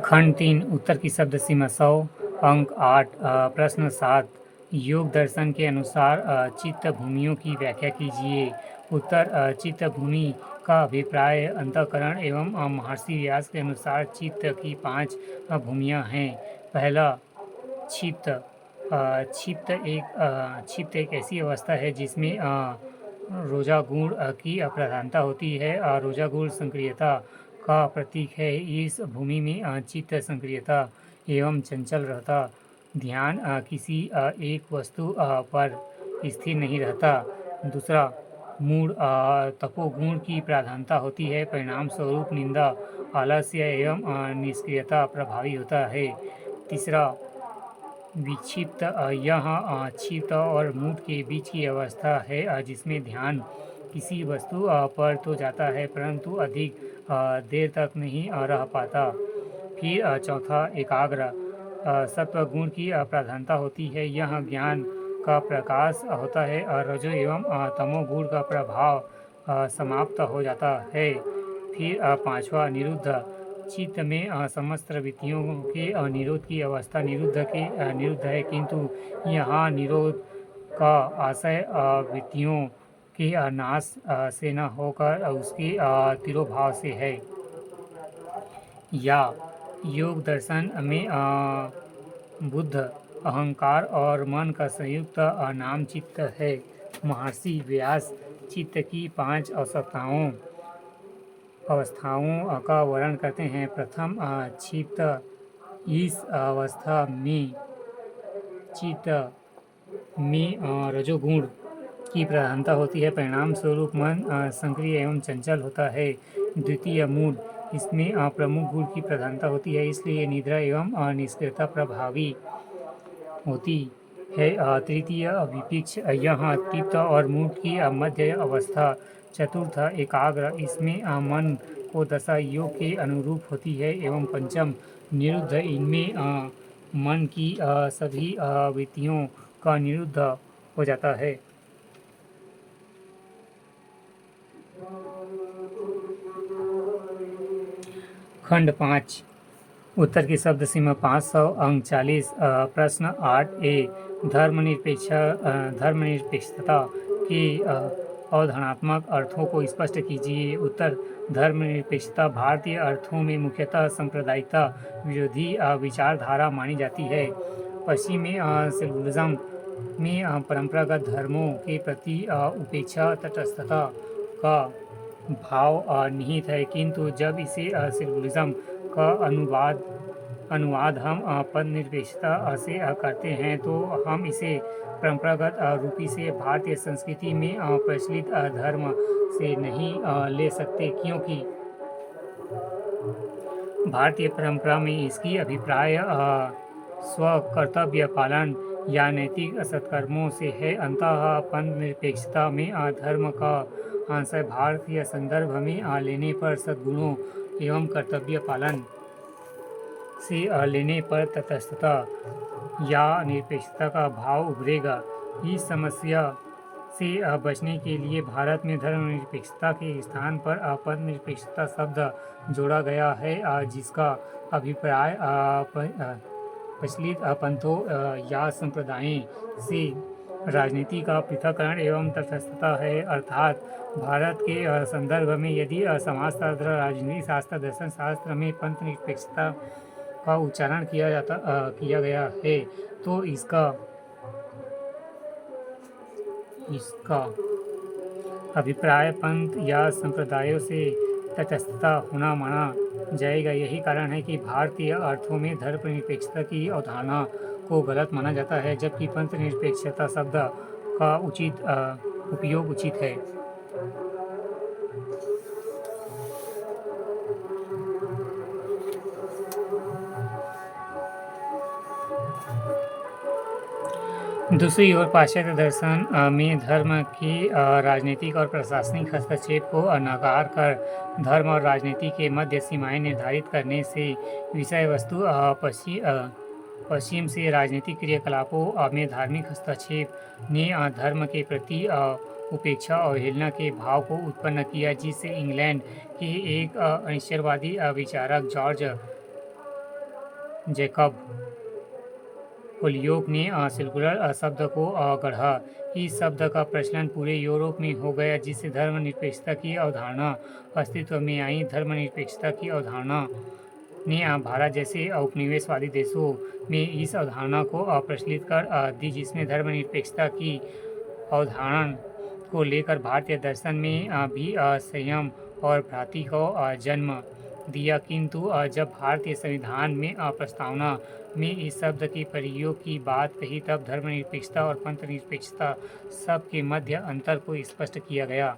खंड 3 उत्तर की शब्द सीमा 100 अंक 8 प्रश्न 7 योग दर्शन के अनुसार चित्त भूमियों की व्याख्या कीजिए। उत्तर चित्त भूमि का अभिप्राय अंतःकरण एवं महर्षि व्यास के अनुसार चित्त की 5 भूमियाँ हैं। पहला क्षिप्त क्षिप्त एक ऐसी अवस्था है जिसमें रोजागुण की प्रधानता होती है। रोजागुण सक्रियता का प्रतीक है। इस भूमि में चित्त सक्रियता एवं चंचल रहता, ध्यान किसी एक वस्तु पर स्थिर नहीं रहता। दूसरा मूढ़ तपोगुण की प्रधानता होती है। परिणाम स्वरूप निंदा, आलस्य एवं निष्क्रियता प्रभावी होता है। तीसरा विक्षिप्त यह क्षिप्त और मूढ़ के बीच की अवस्था है जिसमें ध्यान किसी वस्तु पर तो जाता है परंतु अधिक देर तक नहीं रह पाता। फिर चौथा एकाग्र सत्वगुण की प्रधानता होती है। यह ज्ञान का प्रकाश होता है और रजो एवं तमोगुण का प्रभाव समाप्त हो जाता है। फिर पांचवा निरुद्ध चित्त में समस्त वृत्तियों के निरोध की अवस्था निरुद्ध है, किंतु यहाँ निरोध का आशय वृत्तियों के नाश से न होकर उसके तिरोभाव से है। या योग दर्शन में बुद्ध, अहंकार और मन का संयुक्त नाम चित्त है। महर्षि व्यास चित्त की 5 अवस्थाओं का वर्णन करते हैं। प्रथम क्षिप्त, इस अवस्था में चित्त में रजोगुण की प्रधानता होती है। परिणाम स्वरूप मन सक्रिय एवं चंचल होता है। द्वितीय मूढ़, इसमें प्रमुख गुण की प्रधानता होती है, इसलिए निद्रा एवं निष्क्रियता प्रभावी होती है। तृतीय विपक्ष, यह तीव्र और मूढ़ की मध्य अवस्था। चतुर्थ एकाग्र, इसमें मन को दशा योग के अनुरूप होती है। एवं पंचम निरुद्ध, इनमें मन की सभी वृत्तियों का निरुद्ध हो जाता है। खंड 5 उत्तर की शब्द सीमा 500 अंक 40 प्रश्न 8 धर्मनिरपेक्षता के अवधारणात्मक अर्थों को स्पष्ट कीजिए। उत्तर धर्मनिरपेक्षता भारतीय अर्थों में मुख्यतः सांप्रदायिकता विरोधी विचारधारा मानी जाती है। पश्चिम में सेकुलरिज्म में परंपरागत धर्मों के प्रति उपेक्षा, तटस्थता का भाव निहित है, किंतु जब इसे सेकुलरिज्म का अनुवाद हम पद निरपेक्षता से करते हैं तो हम इसे परंपरागत रूपी से भारतीय संस्कृति में प्रचलित धर्म से नहीं ले सकते, क्योंकि भारतीय परंपरा में इसकी अभिप्राय स्वकर्तव्य पालन या नैतिक सत्कर्मों से है। अंततः पद निरपेक्षता में धर्म का अंश भारतीय संदर्भ में लेने पर सद्गुणों एवं कर्तव्य पालन से लेने पर तटस्थता या निरपेक्षता का भाव उभरेगा। इस समस्या से बचने के लिए भारत में धर्मनिरपेक्षता के स्थान पर पद निरपेक्षता शब्द जोड़ा गया है, जिसका अभिप्राय प्रचलित पंथों या संप्रदायों से राजनीति का पृथक्करण एवं तटस्थता है। अर्थात भारत के संदर्भ में यदि समाजशास्त्र, राजनीति शास्त्र, दर्शन शास्त्र में पंथ निरपेक्षता का उच्चारण किया गया है तो इसका अभिप्राय पंथ या संप्रदायों से तटस्थता होना माना जाएगा। यही कारण है कि भारतीय अर्थों में धर्मनिरपेक्षता की अवधारणा को गलत माना जाता है, जबकि पंथ निरपेक्षता शब्द का उपयोग उचित है। दूसरी ओर पाश्चात्य दर्शन में धर्म के राजनीतिक और प्रशासनिक हस्तक्षेप को नकार कर धर्म और राजनीति के मध्य सीमाएं निर्धारित करने से विषय वस्तु पश्चिम से राजनीतिक क्रियाकलापों में धार्मिक हस्तक्षेप ने धर्म के प्रति उपेक्षा और अवहेलना के भाव को उत्पन्न किया, जिससे इंग्लैंड के एक अनिश्चयवादी विचारक जॉर्ज जैकब होलियोक ने सेकुलर शब्द को गढ़ा। इस शब्द का प्रचलन पूरे यूरोप में हो गया, जिससे धर्मनिरपेक्षता की अवधारणा अस्तित्व में आई। धर्मनिरपेक्षता की अवधारणा ने भारत जैसे उपनिवेशवादी देशों में इस अवधारणा को प्रचलित कर दी, जिसमें धर्मनिरपेक्षता की अवधारणा को लेकर भारतीय दर्शन में भी संयम और भ्रांति को जन्म दिया। किंतु जब भारतीय संविधान में प्रस्तावना में इस शब्द के प्रयोग की बात कही, तब धर्मनिरपेक्षता और पंथ निरपेक्षता सब के मध्य अंतर को स्पष्ट किया गया।